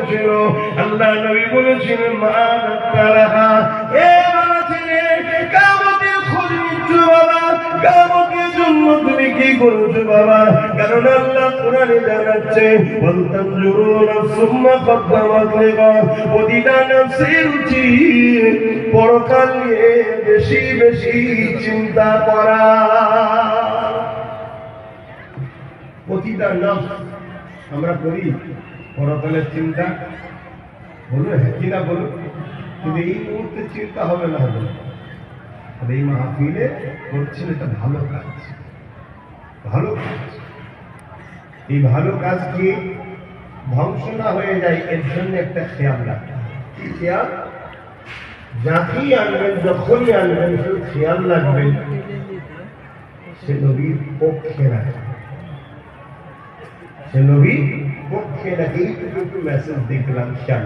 বলেছিল, আল্লাহ নবী বলেছিলেন মা তালাহা, এ বাবা ছেলে, কিয়ামতের খোঁজ নিচ্ছ বাবা, কিয়ামতের জন্য তুমি কি করছো বাবা? কারণ আল্লাহ কোরআনে জানাচ্ছে ওয়ান্তাজুরুনা সুম্মা কদ্দামাত লিগা, প্রতিটা নফসের উচিত পরকাল নিয়ে বেশি বেশি চিন্তা করা। প্রতিটা নফস আমরা করি পরকালের চিন্তা, বলুন হ্যাঁ কিনা বলুন, কিন্তু এই মুহূর্তে চিন্তা হবে না, হবে না। এই মাহফিলে করছেন এটা ভালো কাজ, ভালো কাজ। এই ভালো কাজ কি ধ্বংস না হয়ে যায় এর জন্য একটা খেয়াল রাখবেন। কি খেয়াল? যাকেই আনবেন, যখনই আনবেন, শুধু খেয়াল রাখবেন সে নবীর পক্ষে রাখবেন, সে নবীর পক্ষে রাখে। এইটুকু একটু মেসেজ দেখলাম, খেয়াল